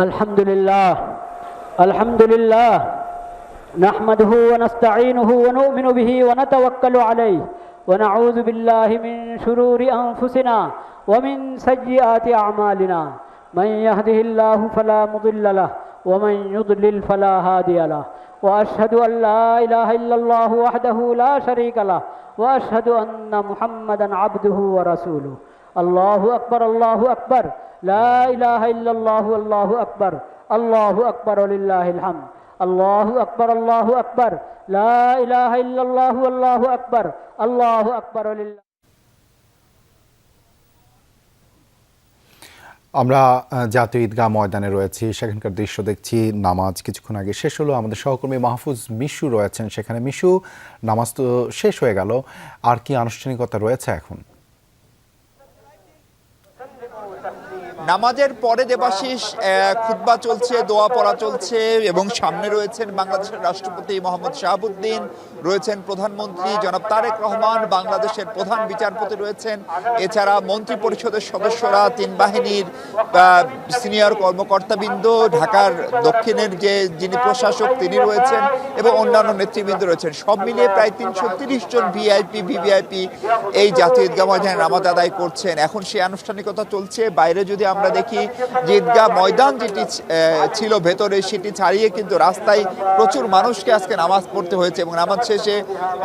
الحمد لله الحمد لله نحمده ونستعينه ونؤمن به ونتوكل عليه ونعوذ بالله من شرور أنفسنا ومن سيئات أعمالنا من يهده الله فلا مضل له ومن يضلل فلا هادي له وأشهد أن لا إله إلا الله وحده لا شريك له وأشهد أن محمدا عبده ورسوله الله أكبر الله أكبر لا إله إلا الله والله أكبر الله أكبر ولله الحمد الله أكبر الله أكبر لا إله إلا الله والله أكبر الله أكبر ولله। আমরা জাতীয় ঈদগাহ ময়দানে রয়েছি, সেখানকার দৃশ্য দেখছি। নামাজ কিছুক্ষণ আগে শেষ হলো। আমাদের সহকর্মী মাহফুজ মিশু রয়েছেন সেখানে। মিশু, নামাজ তো শেষ হয়ে গেল, আর কি আনুষ্ঠানিকতা রয়েছে এখন? নামাজের পরে দেবাশিস খুতবা চলছে, দোয়া পড়া চলছে এবং সামনে রয়েছেন বাংলাদেশের রাষ্ট্রপতি মোহাম্মদ শাহাবুদ্দিন, রয়েছেন প্রধানমন্ত্রী জনাব তারেক রহমান, বাংলাদেশের প্রধান বিচারপতি রয়েছেন, এছাড়া মন্ত্রী পরিষদের সদস্যরা, তিন বাহিনীর সিনিয়র কর্মকর্তাবৃন্দ, ঢাকার দক্ষিণের যিনি প্রশাসক তিনি রয়েছেন এবং অন্যান্য নেতৃবৃন্দ রয়েছেন। সব মিলিয়ে প্রায় 330 জন ভিভিআইপি এই জাতীয় ঈদগাহ ময়দানে নামাজ আদায় করছেন। এখন সেই আনুষ্ঠানিকতা চলছে। বাইরে যদি আমরা দেখি যে ঈদগাহ ময়দান যেটি ছিল ভেতরে, সেটি ছাড়িয়ে কিন্তু রাস্তায় প্রচুর মানুষকে আজকে নামাজ পড়তে হয়েছে এবং নামাজ শেষে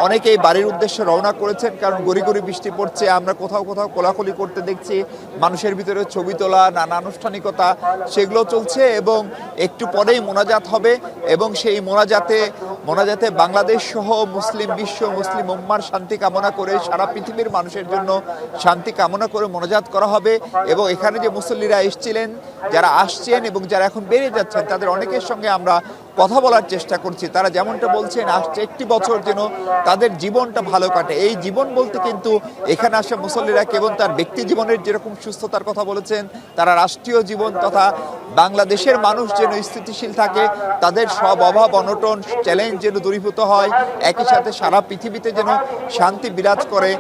অনেকেই বাড়ির উদ্দেশ্যে রওনা করেছেন, কারণ গড়ি গড়ি বৃষ্টি পড়ছে। আমরা কোথাও কোথাও কোলাকুলি করতে দেখছি, মানুষের ভিতরে ছবি তোলা, নানা আনুষ্ঠানিকতা সেগুলো চলছে এবং একটু পরেই মোনাজাত হবে এবং সেই মোনাজাতে বাংলাদেশ সহ মুসলিম বিশ্ব, মুসলিম উম্মার শান্তি কামনা করে, সারা পৃথিবীর মানুষের জন্য শান্তি কামনা করে মোনাজাত করা হবে। এবং এখানে যে মুসল্লিরা এসেছিলেন, যারা আসছেন এবং যারা এখন বেরিয়ে যাচ্ছেন, তাদের অনেকের সঙ্গে আমরা কথা বলার চেষ্টা করছি। তারা যেমনটা বলছেন, আসছে একটি বছর যেন তাদের জীবনটা ভালো কাটে। এই জীবন বলতে কিন্তু এখানে আসা মুসল্লিরা কেবল তার ব্যক্তি জীবনের যেরকম সুস্থতার কথা বলেছেন, তারা রাষ্ট্রীয় জীবন তথা বাংলাদেশের মানুষ যেন স্থিতিশীল থাকে, তাদের সব অভাব অনটন চ্যালেঞ্জ যেন দূরীভূত হয়, একই সাথে সারা পৃথিবীতে যেন শান্তি বিরাজ করে,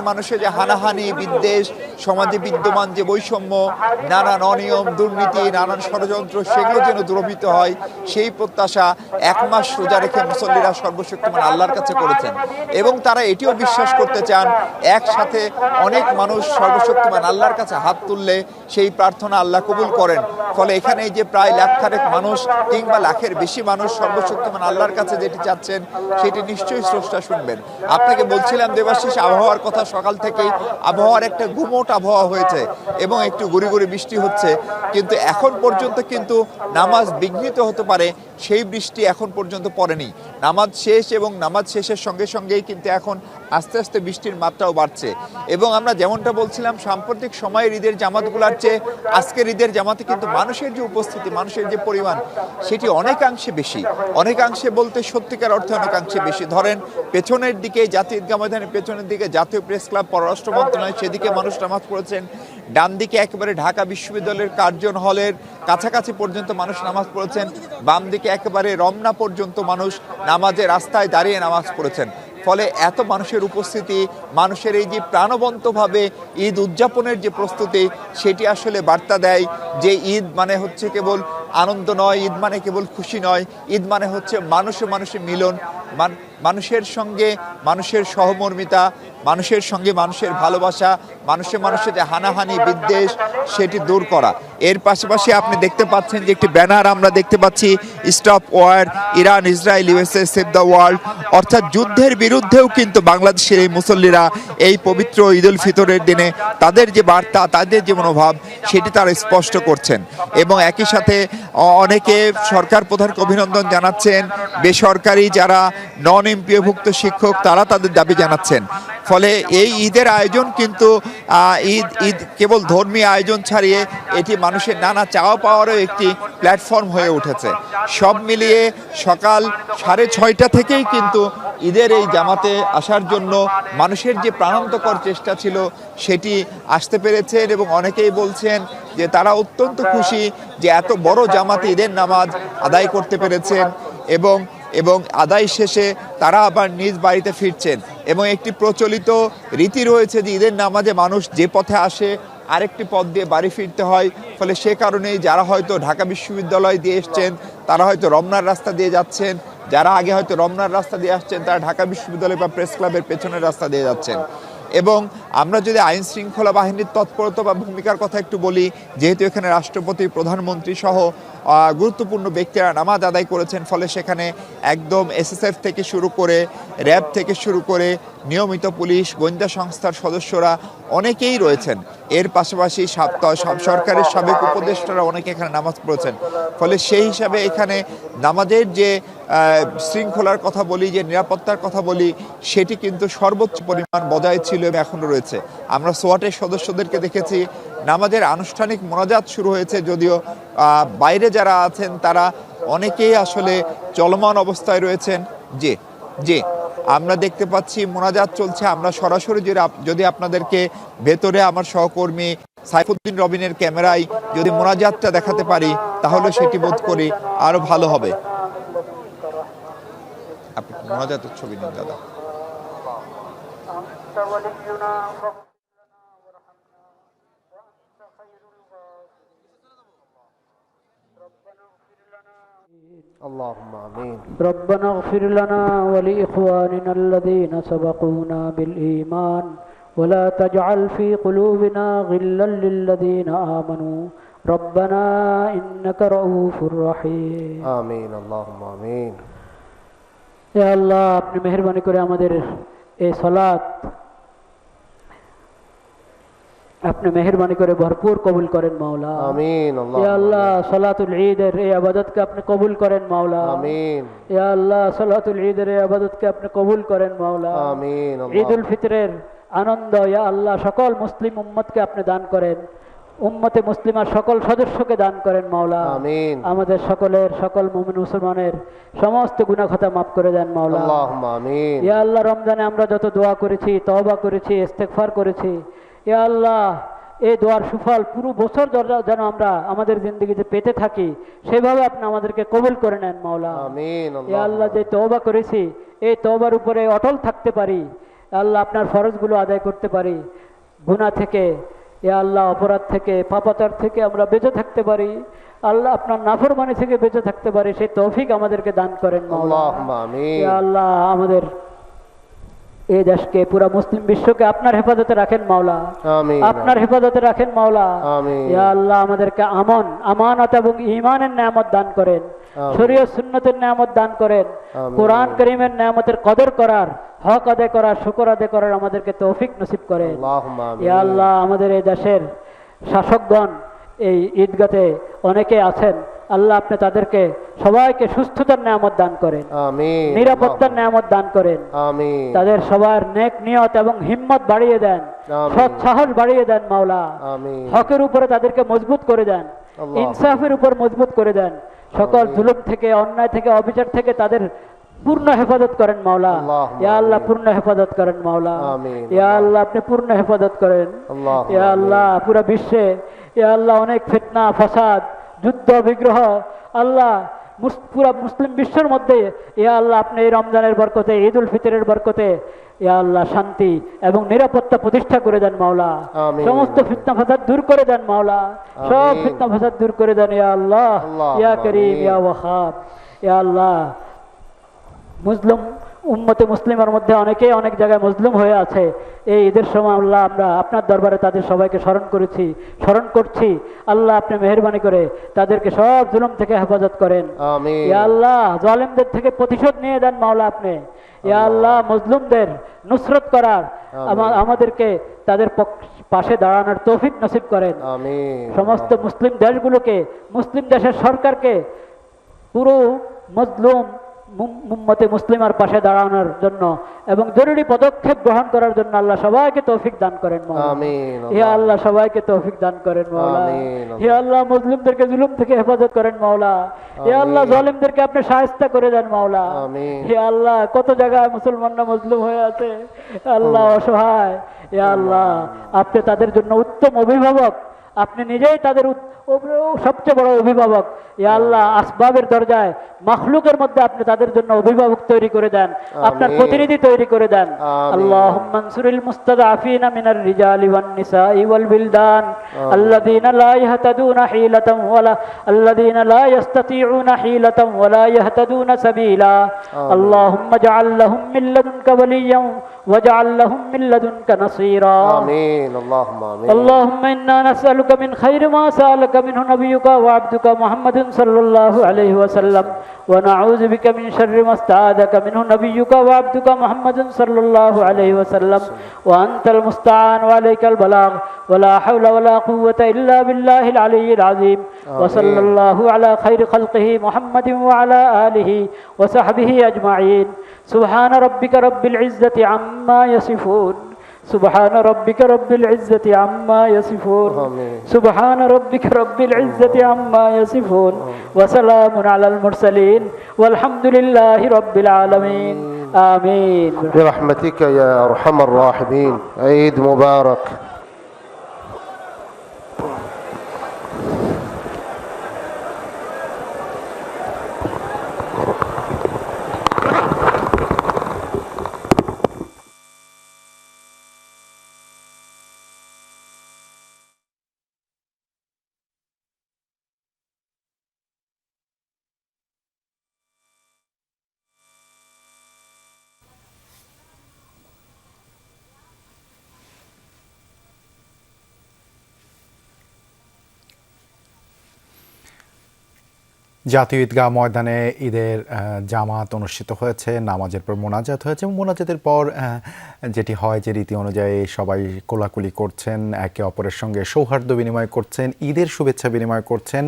মানুষে যে হানাহানি, বিদ্বেষ, সমাজে বিদ্যমান যে বৈষম্য, নানান অনিয়ম, দুর্নীতি, নানান ষড়যন্ত্র, সেগুলো যেন দূরীভূত হয়, সেই প্রত্যাশা এক মাস রোজা রেখে মুসল্লিরা সর্বশক্তিমান আল্লাহর কাছে করেছেন। এবং তারা এটিও বিশ্বাস করতে চান, একসাথে অনেক মানুষ সর্বশক্তিমান আল্লাহর কাছে হাত তুললে সেই প্রার্থনা আল্লাহ কবুল করেন। ফলে এখানে যে প্রায় লাখখানেক মানুষ কিংবা লাখের বেশি মানুষ সর্বশক্তিমান আল্লাহর কাছে যেটি চাচ্ছেন, সেটি নিশ্চয়ই স্রষ্টা শুনবেন। আপনাকে বলছিলাম দেবাশিস, আবহাওয়ার কথা, সকাল থেকেই আবহাওয়ার একটা গুমোট আবহাওয়া হয়েছে এবং একটু গুড়ি গুড়ি বৃষ্টি হচ্ছে, কিন্তু এখন পর্যন্ত কিন্তু নামাজ বিঘ্নিত হতে পারে সেই বৃষ্টি এখন পর্যন্ত পড়েনি। নামাজ শেষ এবং নামাজ শেষের সঙ্গে সঙ্গেই কিন্তু এখন আস্তে আস্তে বৃষ্টির মাত্রাও বাড়ছে। এবং আমরা যেমনটা বলছিলাম, সাম্প্রতিক সময়ের ঈদের জামাতগুলোর চেয়ে আজকের ঈদের জামাতে কিন্তু মানুষের যে উপস্থিতি, মানুষের যে পরিমাণ, সেটি অনেকাংশে বেশি। অনেকাংশে বলতে সত্যিকার অর্থে অনেকাংশে বেশি। ধরেন পেছনের দিকে, জাতীয় ঈদগাহ ময়দানের পেছনের দিকে জাতীয় প্রেস ক্লাব, পররাষ্ট্র মন্ত্রণালয়, সেদিকে মানুষ নামাজ পড়েছেন। ডান দিকে একেবারে ঢাকা বিশ্ববিদ্যালয়ের কার্জন হলের কাছাকাছি পর্যন্ত মানুষ নামাজ পড়েছেন। বাম দিকে একেবারে রমনা পর্যন্ত মানুষ নামাজে রাস্তায় দাঁড়িয়ে নামাজ পড়েছেন। ফলে এত মানুষের উপস্থিতি, মানুষের এই যে প্রাণবন্তভাবে ঈদ উদযাপনের যে প্রস্তুতি, সেটি আসলে বার্তা দেয় যে ঈদ মানে হচ্ছে কেবল আনন্দ নয়, ঈদ মানে কেবল খুশি নয়, ঈদ মানে হচ্ছে মানুষে মিলন, মানুষের সঙ্গে মানুষের সহমর্মিতা, মানুষের সঙ্গে মানুষের ভালোবাসা, মানুষে যে হানাহানি, বিদ্বেষ, সেটি দূর করা। এর পাশাপাশি আপনি দেখতে পাচ্ছেন যে একটি ব্যানার আমরা দেখতে পাচ্ছি, stop war, Iran Israel USA save the world. অর্থাৎ যুদ্ধের বিরুদ্ধেও কিন্তু বাংলাদেশের এই মুসল্লিরা এই পবিত্র ঈদ উল ফিতরের দিনে তাদের যে বার্তা, তাদের যে মনোভাব, সেটি তারা স্পষ্ট করছেন। এবং একই সাথে অনেকে সরকার প্রধানকে অভিনন্দন জানাচ্ছেন, বেসরকারি যারা নন এমপিওভুক্ত শিক্ষক, তারা তাদের দাবি জানাচ্ছেন। ফলে এই ঈদের আয়োজন কিন্তু ঈদ কেবল ধর্মীয় আয়োজন ছাড়িয়ে এটি মানুষের নানা চাওয়া পাওয়ারও একটি প্ল্যাটফর্ম হয়ে উঠেছে। সব মিলিয়ে সকাল 6:30 থেকেই কিন্তু ঈদের এই জামাতে আসার জন্য মানুষের যে প্রাণান্তকর চেষ্টা ছিল, সেটি আসতে পেরেছেন এবং অনেকেই বলছেন যে তারা অত্যন্ত খুশি যে এত বড় জামাতে ঈদের নামাজ আদায় করতে পেরেছেন এবং আদায় শেষে তারা আবার নিজ বাড়িতে ফিরছেন। এবং একটি প্রচলিত রীতি রয়েছে যে ঈদের নামাজে মানুষ যে পথে আসে আরেকটি পথ দিয়ে বাড়ি ফিরতে হয়। ফলে সে কারণেই যারা হয়তো ঢাকা বিশ্ববিদ্যালয় দিয়ে এসছেন তারা হয়তো রমনার রাস্তা দিয়ে যাচ্ছেন, যারা আগে হয়তো রমনার রাস্তা দিয়ে আসছেন তারা ঢাকা বিশ্ববিদ্যালয় বা প্রেস ক্লাবের পেছনের রাস্তা দিয়ে যাচ্ছেন। এবং আমরা যদি আইন শৃঙ্খলা বাহিনীর তৎপরতা বা ভূমিকার কথা একটু বলি, যেহেতু এখানে রাষ্ট্রপতি, প্রধানমন্ত্রী সহ গুরুত্বপূর্ণ ব্যক্তিরা নামাজ আদায় করেছেন, ফলে সেখানে একদম এসএসএফ থেকে শুরু করে র্যাব থেকে শুরু করে নিয়মিত পুলিশ, গোয়েন্দা সংস্থার সদস্যরা অনেকেই রয়েছেন। এর পাশাপাশি সরকারের সাবেক উপদেষ্টারা অনেকে এখানে নামাজ পড়েছেন। ফলে সেই হিসাবে এখানে নামাজের যে শৃঙ্খলার কথা বলি, যে নিরাপত্তার কথা বলি, সেটি কিন্তু সর্বোচ্চ পরিমাণ বজায় ছিল এবং এখনও রয়েছে। আমরা সোয়াটের সদস্যদেরকে দেখেছি নামাজের আনুষ্ঠানিক মোনাজাত শুরু হয়েছে, যদিও বাইরে যারা আছেন তারা অনেকেই আসলে চলমান অবস্থায় রয়েছেন। যে আমরা দেখতে পাচ্ছি মোনাজাত চলছে। আমরা সরাসরি যদি আপনাদেরকে ভেতরে আমার সহকর্মী সাইফুদ্দিন রবিনের ক্যামেরায় যদি মোনাজাতটা দেখাতে পারি তাহলে সেটি বোধ করি আরো ভালো হবে। আপনি মোনাজাতের ছবি নিন দাদা। اللهم آمين. ربنا اغفر لنا ولإخواننا الذين سبقونا بالإيمان ولا تجعل في قلوبنا غلا للذين آمنوا ربنا إنك رؤوف رحيم. آمين اللهم آمين. يا الله আপনি মেহেরবানি করে আমাদের এই সালাত আপনি মেহেরবানি করে ভরপুর কবুল করেন মাওলা। আমিন। ইয়া আল্লাহ সালাতুল ঈদের এই ইবাদতকে আপনি কবুল করেন মাওলা। আমিন। ইয়া আল্লাহ সালাতুল ঈদের এই ইবাদতকে আপনি কবুল করেন মাওলা। আমিন। ঈদুল ফিতরের আনন্দ ইয়া আল্লাহ সকল মুসলিম উম্মতকে আপনি দান করেন, উম্মতে মুসলিমার সকল সদস্যকে দান করেন মাওলা। আমিন। আমাদের সকল মুমিন মুসলমানের সমস্ত গুনাহ খাতা মাফ করে দেন মাওলা। আল্লাহুম্মা আমিন। ইয়া আল্লাহ রমজানে আমরা যত দোয়া করেছি, তওবা করেছি, ইস্তেগফার করেছি, ইয়া আল্লাহ এই দোয়ার সুফল পুরো বছর যেন আমরা আমাদের জিন্দগিতে পেতে থাকি, সেভাবে আপনি আমাদেরকে কবুল করে নেন মাওলা। আমিন। ইয়া আল্লাহ যে তওবা করেছি এই তওবার উপরে অটল থাকতে পারি, আল্লাহ আপনার ফরজগুলো আদায় করতে পারি, গুনাহ থেকে ইয়া আল্লাহ অপরাধ থেকে পাপাচার থেকে আমরা বেঁচে থাকতে পারি, আল্লাহ আপনার নাফরমানি থেকে বেঁচে থাকতে পারি, সেই তৌফিক আমাদেরকে দান করেন মাওলা। আল্লাহুম্মা আমিন। ইয়া আল্লাহ আমাদের এই দেশকে পুরা মুসলিম বিশ্বকে আপনার হেফাজতে রাখেন মাওলা। আমিন। আপনার হেফাজতে রাখেন মাওলা। আমিন। ইয়া আল্লাহ আমাদেরকে আমানত এবং ঈমানের নিয়ামত দান করেন, শরীয়ত সুন্নতের নিয়ামত দান করেন, কোরআন কারীমের নিয়ামতের কদর করার, হক আদায় করার, শুকর আদায় করার আমাদেরকে তৌফিক নসিব করেন। আল্লাহুম্মা আমিন। ইয়া আল্লাহ আমাদের এই দেশের শাসকগণ এই ঈদগাতে অনেকে আছেন, আল্লাহ আপনি তাদেরকে সবাইকে সুস্থতার নিয়ামত দান করেন, আমিন। নিরাপত্তার নিয়ামত দান করেন, আমিন। তাদের সবার নেক নিয়ত এবং হিম্মত বাড়িয়ে দেন, সৎ সাহস বাড়িয়ে দেন মাওলা। আমিন। হকের উপরে তাদেরকে মজবুত করে দেন, ইনসাফের উপর মজবুত করে দেন, সকল জুলুম থেকে, অন্যায় থেকে, অবিচার থেকে তাদের পূর্ণ হেফাজত করেন মাওলা। ইয়া আল্লাহ পূর্ণ হেফাজত করেন মাওলা। ইয়া আল্লাহ আপনি পূর্ণ হেফাজত করেন। ইয়া আল্লাহ পুরো বিশ্বে ইয়া আল্লাহ অনেক ফিতনা, ফাসাদ, যুদ্ধ, বিগ্রহ, আল্লাহ পুরা মুসলিম বিশ্বের মধ্যে ইয়া আল্লাহ আপনি এই রমজানের বরকতে, ঈদুল ফিতরের বরকতে ইয়া আল্লাহ শান্তি এবং নিরাপত্তা প্রতিষ্ঠা করে দেন মাওলা। সমস্ত ফিতনা ফাসাদ দূর করে দেন মাওলা, সব ফিতনা ফাসাদ দূর করে দেন ইয়া আল্লাহ, ইয়া করিম, ইয়া ওয়াহাব। ইয়া আল্লাহ মুসলিম উম্মতে মুসলিমের মধ্যে অনেকেই অনেক জায়গায় মজলুম হয়ে আছে, এই ঈদের সময় আল্লাহ আমরা আপনার দরবারে তাদের সবাইকে স্মরণ করছি। আল্লাহ আপনি মেহেরবানি করে তাদেরকে সব জুলুম থেকে হেফাজত করেন। আমিন। ইয়া আল্লাহ জালেমদের থেকে প্রতিশোধ নিয়ে দেন মাওলা আপনি। ইয়া আল্লাহ মজলুমদের নুসরত করার, আমাদেরকে তাদের পাশে দাঁড়ানোর তৌফিক নসিব করেন। আমিন। সমস্ত মুসলিম দেশগুলোকে, মুসলিম দেশের সরকারকে পুরো মজলুম উম্মতে মুসলিমার পাশে দাঁড়ানোর জন্য এবং জরুরি পদক্ষেপ গ্রহণ করার জন্য আল্লাহ সবাইকে তৌফিক দান করেন মাওলা। আমিন। ইয়া আল্লাহ সবাইকে তৌফিক দান করেন মাওলা। ইয়া আল্লাহ মুসলিমদেরকে জুলুম থেকে হেফাজত করেন মাওলা। ইয়া আল্লাহ জালিমদেরকে আপনি শায়েস্তা করে দেন মাওলা। ইয়া আল্লাহ কত জায়গায় মুসলমানরা মজলুম হয়ে আছে, আল্লাহ অসহায়, ইয়া আল্লাহ আপনি তাদের জন্য উত্তম অভিভাবক আপনি নিজেই তাদের সবচেয়ে বড় অভিভাবক। ইয়া আল্লাহ, আসবাবের দরজায় মাখলুকের মধ্যে আপনি তাদের জন্য অভিভাবক তৈরি করে দেন, আপনার আমিন। প্রতিনিধি তৈরি করে দেন। আমিন। আল্লাহুম্মা আনসুরিল মুস্তাদআফিনা মিনার রিজালি ওয়ান নিসাই ওয়াল বিলদান আল্লাযীনা লা ইয়াহতাদুনা হিলাতান ওয়ালা আল্লাযীনা লা ইস্তাতিউনা হিলাতান ওয়ালা ইয়াহতাদুনা সাবিলা। আল্লাহুম্মা জাআল লাহুম মিন লাদুনকা ওয়ালিয়্যান ওয়াজআল লাহুম মিন লাদুনকা নাসীরা। آمين اللهم آمين. اللهم إنا نسألك من خير ما سألك منه نبيك وعبدك محمد صلى الله عليه وسلم ونعوذ بك من شر ما استعاذك منه نبيك وعبدك محمد صلى الله عليه وسلم وأنت المستعان وعليك البلاغ ولا حول ولا قوة إلا بالله العلي العظيم. وصلى الله على خير خلقه محمد وعلى آله وصحبه أجمعين. سبحان ربك رب العزة عما يصفون. سبحان ربك رب العزة عما يصفون. آمين. سبحان ربك رب العزة عما يصفون وسلام على المرسلين والحمد لله رب العالمين. آمين. برحمتك يا أرحم الراحمين. عيد مبارك. জাতীয় ঈদগাহ ময়দানে ঈদের জামাত অনুষ্ঠিত হয়েছে, নামাজের পর মোনাজাত হয়েছে এবং মোনাজাতের পর যেটি হয় যে রীতি অনুযায়ী সবাই কোলাকুলি করছেন, একে অপরের সঙ্গে সৌহার্দ্য বিনিময় করছেন, ঈদের শুভেচ্ছা বিনিময় করছেন।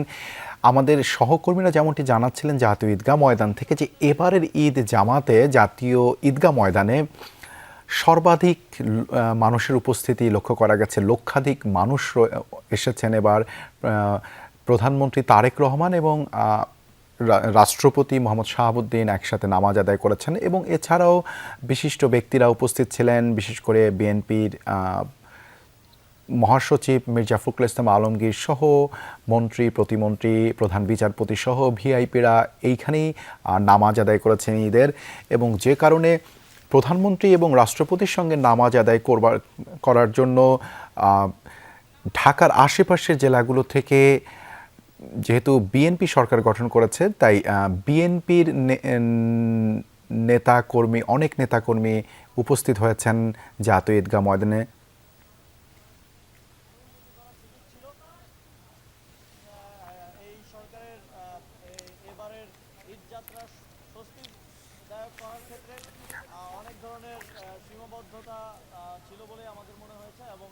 আমাদের সহকর্মীরা যেমনটি জানাচ্ছিলেন জাতীয় ঈদগাহ ময়দান থেকে যে এবারের ঈদ জামাতে জাতীয় ঈদগাহ ময়দানে সর্বাধিক মানুষের উপস্থিতি লক্ষ্য করা গেছে। লক্ষাধিক মানুষ এসেছেন এবার। প্রধানমন্ত্রী তারেক রহমান এবং রাষ্ট্রপতি মোহাম্মদ শাহাবুদ্দিন একসাথে নামাজ আদায় করেছেন এবং এছাড়াও বিশিষ্ট ব্যক্তিরা উপস্থিত ছিলেন, বিশেষ করে বিএনপির মহাসচিব মির্জা ফখরুল ইসলাম আলমগীর সহ মন্ত্রী, প্রতিমন্ত্রী, প্রধান বিচারপতি সহ ভিআইপিরা এইখানেই নামাজ আদায় করেছেন ঈদের। এবং যে কারণে প্রধানমন্ত্রী এবং রাষ্ট্রপতির সঙ্গে নামাজ আদায় করার জন্য ঢাকার আশেপাশের জেলাগুলো থেকে, যেহেতু বিএনপি সরকার গঠন করেছে, তাই বিএনপির নেতাকর্মী, অনেক নেতাকর্মী উপস্থিত হয়েছেন জাতীয় ঈদগাহ ময়দানে। এই সরকারের এবারের ঈদযাত্রা স্বস্তিদায়ক করার ক্ষেত্রে অনেক ধরনের সীমাবদ্ধতা ছিল বলে আমাদের মনে হয়েছে এবং